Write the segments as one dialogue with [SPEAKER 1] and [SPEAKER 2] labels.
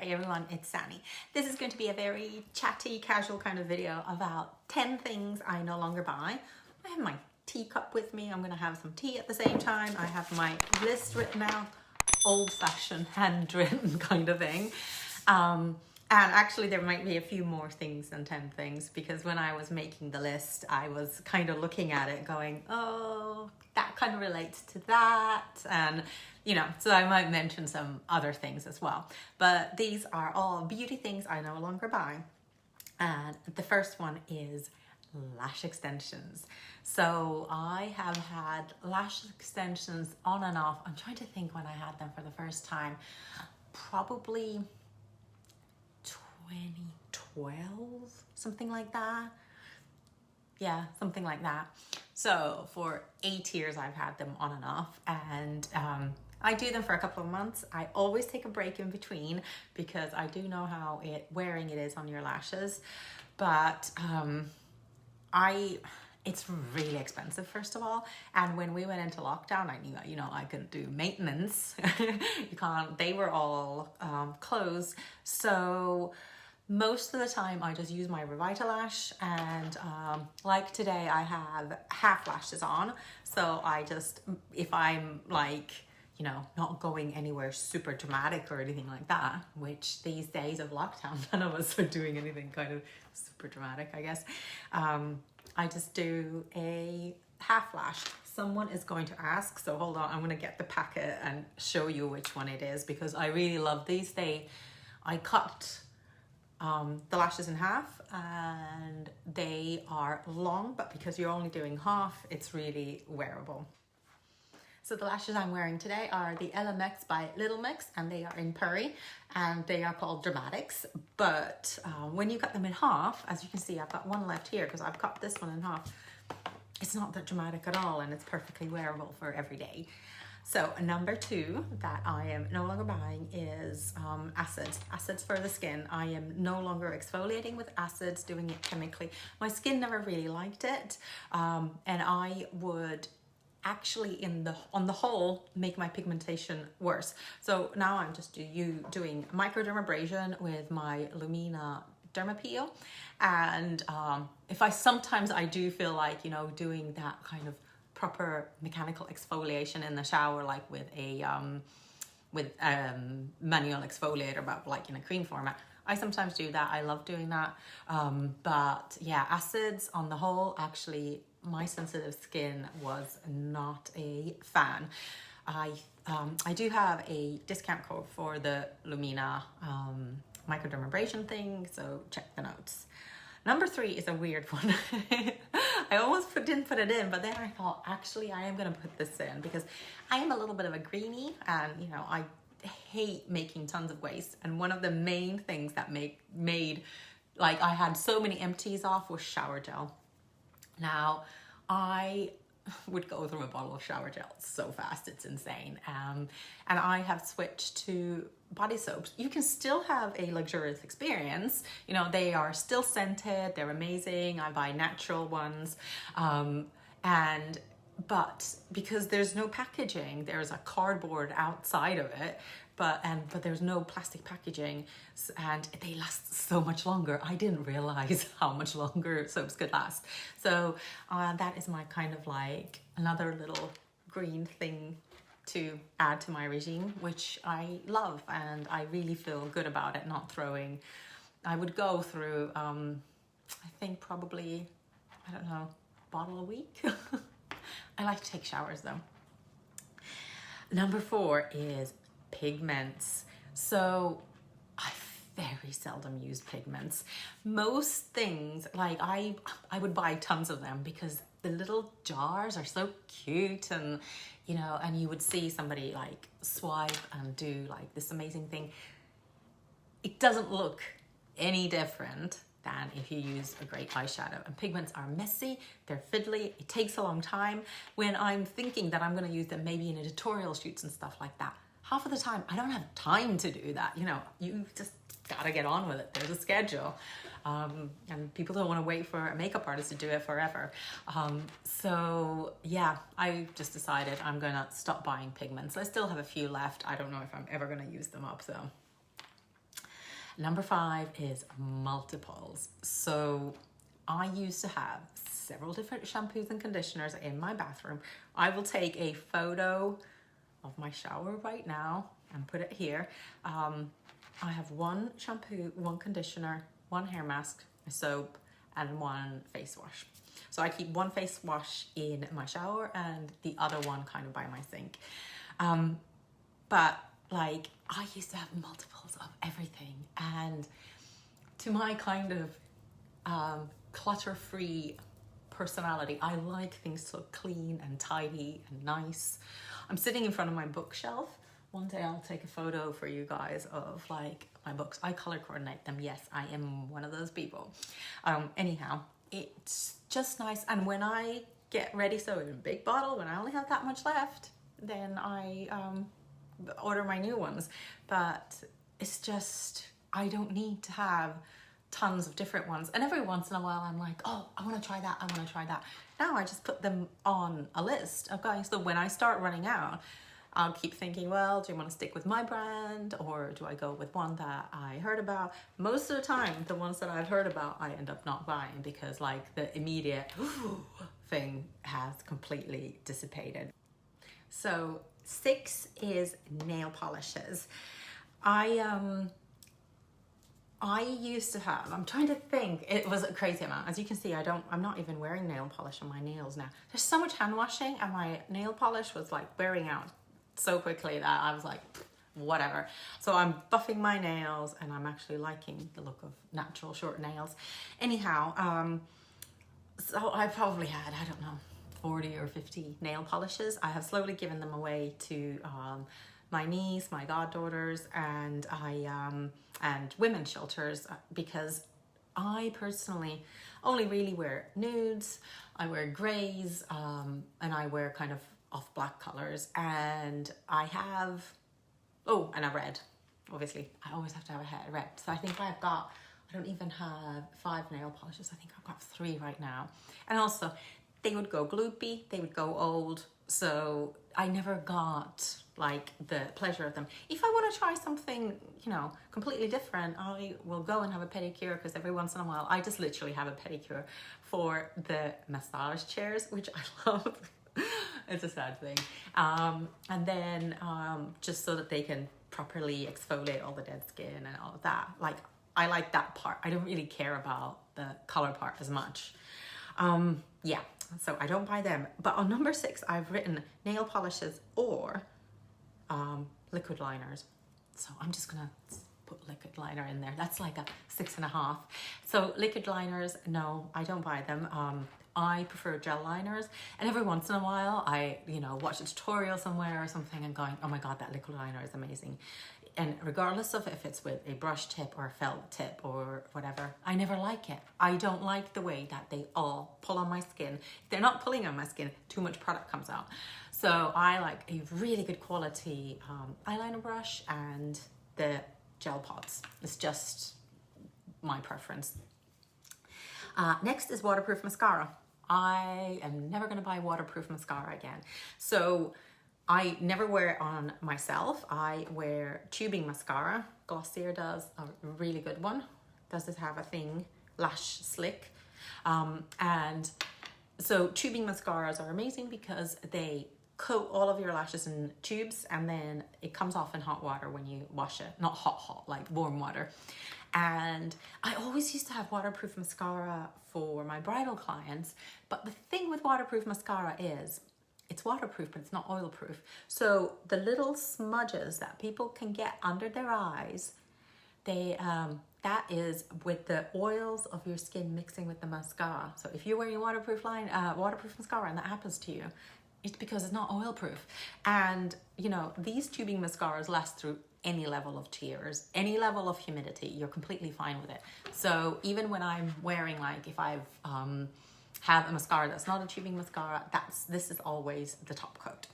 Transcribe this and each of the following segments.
[SPEAKER 1] Hey everyone, it's Sanni. This is going to be a very chatty, casual kind of video about 10 things I no longer buy. I have my teacup with me. I'm going to have some tea at the same time. I have my list written out, old-fashioned, handwritten kind of thing. And actually there might be a few more things than 10 things, because when I was making the list, I was kind of looking at it going, oh, that kind of relates to that. And, you know, so I might mention some other things as well. But these are all beauty things I no longer buy. And the first one is lash extensions. So I have had lash extensions on and off. I'm trying to think when I had them for the first time. Probably 2012, something like that. Yeah, something like that. So for 8 years I've had them on and off, and I do them for a couple of months. I always take a break in between because I do know how wearing it is on your lashes. But it's really expensive, first of all. And when we went into lockdown, I knew, you know, I couldn't do maintenance. You can't, they were all closed. So most of the time I just use my Revitalash, and like today I have half lashes on. So I just, if I'm like, you know, not going anywhere super dramatic or anything like that, which these days of lockdown, none of us are doing anything kind of super dramatic, I guess. I just do a half lash. Someone is going to ask, so hold on, I'm going to get the packet and show you which one it is, because I really love these. I cut the lashes in half, and they are long, but because you're only doing half, it's really wearable. So the lashes I'm wearing today are the LMX by Little Mix, and they are in Puri, and they are called Dramatics. But when you cut them in half, as you can see, I've got one left here because I've cut this one in half. It's not that dramatic at all, and it's perfectly wearable for every day. So number 2 that I am no longer buying is acids. Acids for the skin. I am no longer exfoliating with acids, doing it chemically. My skin never really liked it, and I would actually on the whole make my pigmentation worse. So now I'm just doing microdermabrasion with my Lumina Dermapeel, and if sometimes I do feel like, you know, doing that kind of proper mechanical exfoliation in the shower, like with a manual exfoliator, but like in a cream format, I sometimes do that. I love doing that, but yeah, acids on the whole, actually my sensitive skin was not a fan. I do have a discount code for the Lumina microdermabrasion thing, so check the notes. Number 3 is a weird one. I almost didn't put it in, but then I thought, actually, I am going to put this in because I am a little bit of a greenie, and, you know, I hate making tons of waste. And one of the main things that made, like, I had so many empties off was shower gel. Now, I would go through a bottle of shower gel so fast, it's insane. And I have switched to body soaps. You can still have a luxurious experience. You know, they are still scented, they're amazing. I buy natural ones. But because there's no packaging, there's a cardboard outside of it, but there's no plastic packaging, and they last so much longer. I didn't realize how much longer soaps could last. So that is my kind of like another little green thing to add to my regime, which I love, and I really feel good about it, not throwing. I would go through, I think probably, I don't know, a bottle a week. I like to take showers though. Number 4 is pigments. So I very seldom use pigments. Most things, like I would buy tons of them because the little jars are so cute, and you know, and you would see somebody like swipe and do like this amazing thing. It doesn't look any different than if you use a great eyeshadow. And pigments are messy, they're fiddly, it takes a long time. When I'm thinking that I'm gonna use them maybe in editorial shoots and stuff like that, half of the time I don't have time to do that. You know, you just gotta get on with it. There's a schedule. And people don't wanna wait for a makeup artist to do it forever. So yeah, I just decided I'm gonna stop buying pigments. I still have a few left. I don't know if I'm ever gonna use them up, so. Number 5 is multiples. So I used to have several different shampoos and conditioners in my bathroom. I will take a photo of my shower right now and put it here. I have one shampoo, one conditioner, one hair mask, a soap, and one face wash. So I keep one face wash in my shower and the other one kind of by my sink. But like, I used to have multiples of everything, and to my kind of clutter-free personality, I like things to look clean and tidy and nice. I'm sitting in front of my bookshelf. One day I'll take a photo for you guys of like my books. I color coordinate them. Yes, I am one of those people. Anyhow, it's just nice. And when I get ready, so in a big bottle, when I only have that much left, then I order my new ones. But it's just, I don't need to have tons of different ones. And every once in a while I'm like, oh, I want to try that, I want to try that. Now I just put them on a list of guys, so when I start running out, I'll keep thinking, well, do you want to stick with my brand, or do I go with one that I heard about? Most of the time, the ones that I've heard about, I end up not buying because like the immediate thing has completely dissipated. So 6 is nail polishes. I used to have, I'm trying to think, it was a crazy amount. As you can see, I'm not even wearing nail polish on my nails now. There's so much hand washing and my nail polish was like wearing out so quickly that I was like, whatever. So I'm buffing my nails and I'm actually liking the look of natural short nails. Anyhow, so I probably had, I don't know, 40 or 50 nail polishes. I have slowly given them away to my niece, my goddaughters, and and women's shelters, because I personally only really wear nudes, I wear grays, and I wear kind of off black colors, and I have, oh, and a red, obviously. I always have to have a red. So I think I don't even have 5 nail polishes. I think I've got 3 right now. And also, they would go gloopy, they would go old, so I never got like the pleasure of them. If I want to try something, you know, completely different, I will go and have a pedicure, because every once in a while I just literally have a pedicure for the massage chairs, which I love. It's a sad thing. And then just so that they can properly exfoliate all the dead skin and all of that. Like, I like that part. I don't really care about the color part as much. Yeah, so I don't buy them. But on number 6, I've written nail polishes or liquid liners. So I'm just gonna put liquid liner in there. That's like a 6.5. So liquid liners, no, I don't buy them. I prefer gel liners, and every once in a while I, you know, watch a tutorial somewhere or something and going, oh my god, that liquid liner is amazing. And regardless of if it's with a brush tip or a felt tip or whatever, I never like it. I don't like the way that they all pull on my skin. If they're not pulling on my skin, too much product comes out. So I like a really good quality eyeliner brush and the gel pods. It's just my preference. Next is waterproof mascara. I am never going to buy waterproof mascara again. So I never wear it on myself. I wear tubing mascara. Glossier does a really good one. Does it have a thing? Lash Slick. And so tubing mascaras are amazing because they coat all of your lashes in tubes, and then it comes off in hot water when you wash it. Not hot, like warm water. And I always used to have waterproof mascara for my bridal clients, but the thing with waterproof mascara is it's waterproof, but it's not oil proof. So the little smudges that people can get under their eyes, they that is with the oils of your skin mixing with the mascara. So if you're wearing waterproof mascara and that happens to you, it's because it's not oil proof. And you know, these tubing mascaras last through any level of tears, any level of humidity, you're completely fine with it. So even when I'm wearing, like, if I've have a mascara that's not a tubing mascara, this is always the top coat.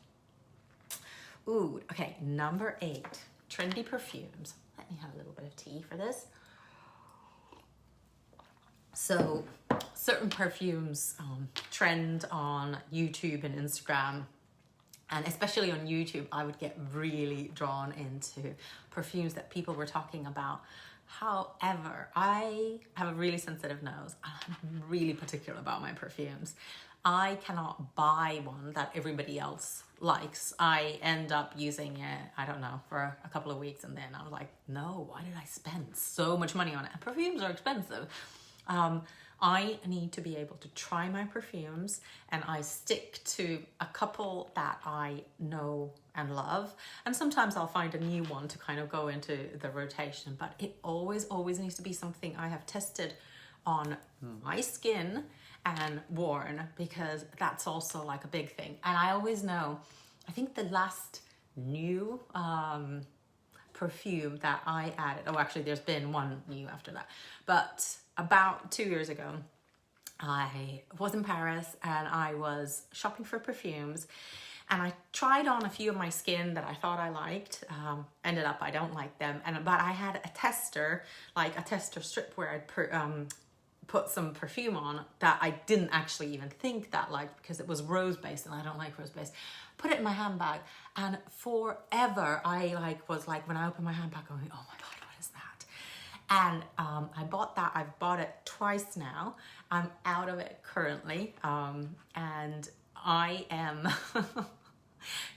[SPEAKER 1] Ooh, okay, number 8, trendy perfumes. Let me have a little bit of tea for this. So certain perfumes trend on YouTube and Instagram. And especially on YouTube, I would get really drawn into perfumes that people were talking about However, I have a really sensitive nose. I'm really particular about my perfumes. I cannot buy one that everybody else likes. I end up using it, I don't know, for a couple of weeks, and then I was like, no, why did I spend so much money on it? And perfumes are expensive. I need to be able to try my perfumes, and I stick to a couple that I know and love. And sometimes I'll find a new one to kind of go into the rotation, but it always needs to be something I have tested on my skin and worn, because that's also like a big thing. And I always know, I think the last new perfume that I added, oh actually there's been one new after that, but about 2 years ago I was in Paris and I was shopping for perfumes, and I tried on a few of my skin that I thought I liked. Ended up I don't like them, but I had a tester, like a tester strip where I'd put some perfume on that I didn't actually even think that liked, because it was rose based and I don't like rose based. Put it in my handbag, and forever I was like, when I opened my handbag going, oh my god, what is that? And I bought that. I've bought it twice now. I'm out of it currently, and I am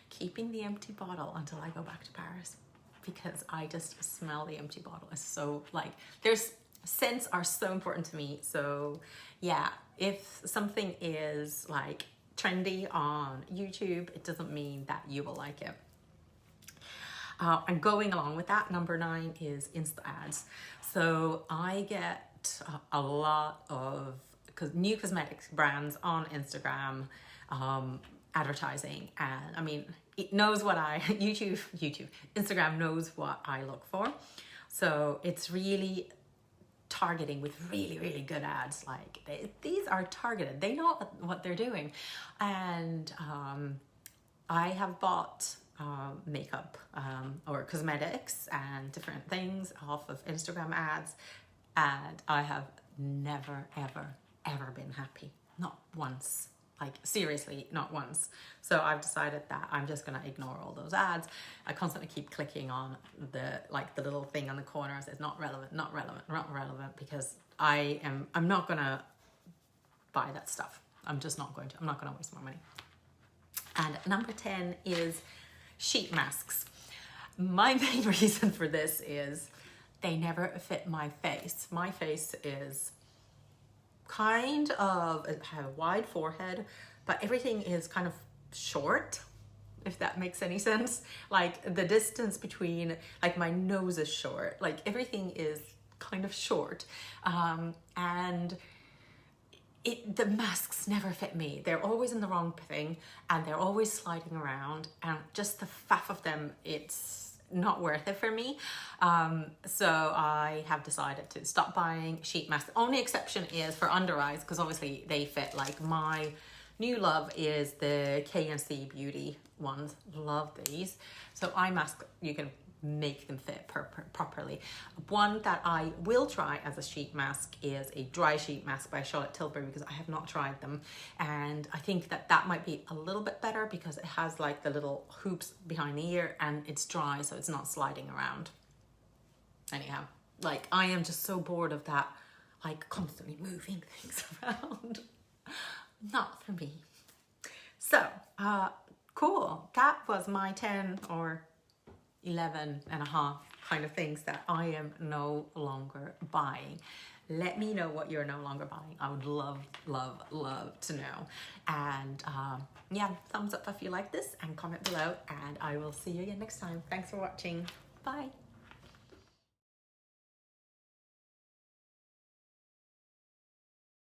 [SPEAKER 1] keeping the empty bottle until I go back to Paris, because I just smell the empty bottle. It's so like, scents are so important to me. So yeah, if something is like trendy on YouTube, it doesn't mean that you will like it. And going along with that, number 9 is Insta ads. So I get a lot of new cosmetics brands on Instagram advertising, and I mean, it knows what Instagram knows what I look for. So it's really targeting with really good ads. Like these are targeted, they know what they're doing. And I have bought makeup or cosmetics and different things off of Instagram ads, and I have never ever been happy, not once. Like seriously, not once. So I've decided that I'm just gonna ignore all those ads. I constantly keep clicking on the little thing on the corner that says not relevant, not relevant, not relevant, because I'm not gonna buy that stuff. I'm just not going to. I'm not gonna waste my money. And number 10 is sheet masks. My main reason for this is they never fit my face. My face is kind of, I have a wide forehead, but everything is kind of short, if that makes any sense. Like the distance between, like my nose is short, like everything is kind of short. And the masks never fit me. They're always in the wrong thing, and they're always sliding around, and just the faff of them, it's not worth it for me. So I have decided to stop buying sheet masks. The only exception is for under eyes, because obviously they fit. Like my new love is the K&C Beauty ones. Love these. So eye mask, you can make them fit properly. One that I will try as a sheet mask is a dry sheet mask by Charlotte Tilbury, because I have not tried them, and I think that might be a little bit better because it has like the little hoops behind the ear and it's dry, so it's not sliding around. Anyhow, like I am just so bored of that, like constantly moving things around. Not for me. So cool, that was my 10 or 11 and a half kind of things that I am no longer buying. Let me know what you're no longer buying. I would love to know. And yeah, thumbs up if you like this, and comment below, and I will see you again next time. Thanks for watching. Bye.